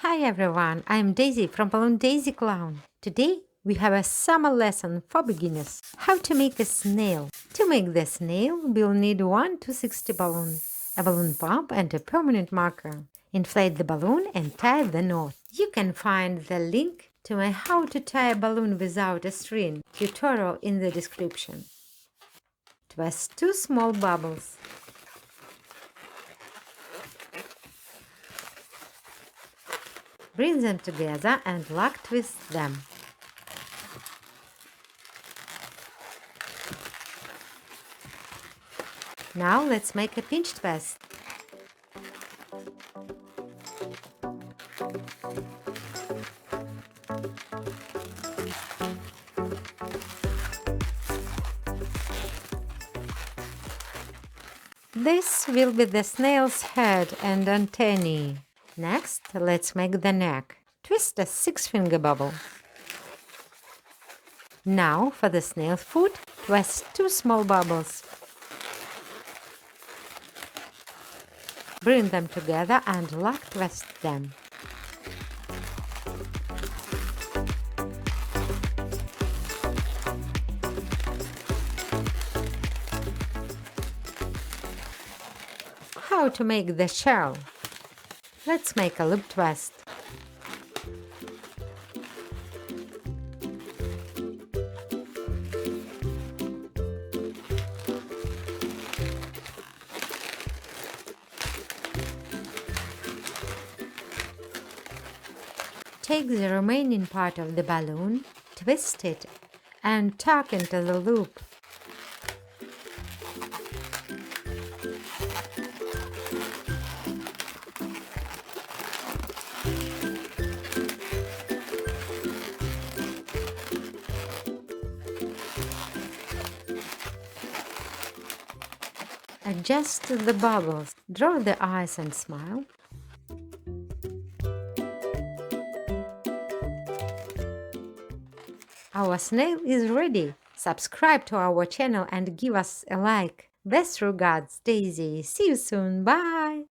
Hi everyone, I'm Daisy from Balloon Daisy Clown. Today we have a summer lesson for beginners. How to make a snail. To make the snail, we'll need 1 260 balloon, a balloon pump and a permanent marker. Inflate the balloon and tie the knot. You can find the link to my How to tie a balloon without a string tutorial in the description. Twist 2 small bubbles. Bring them together and lock twist them. Now let's make a pinch twist. This will be the snail's head and antennae. Next, let's make the neck. Twist a 6-finger bubble. Now, for the snail's foot, twist 2 small bubbles. Bring them together and lock twist them. How to make the shell? Let's make a loop twist. Take the remaining part of the balloon, twist it, and tuck into the loop. Adjust the bubbles, draw the eyes and smile. Our snail is ready. Subscribe to our channel and give us a like. Best regards, Daisy. See you soon. Bye!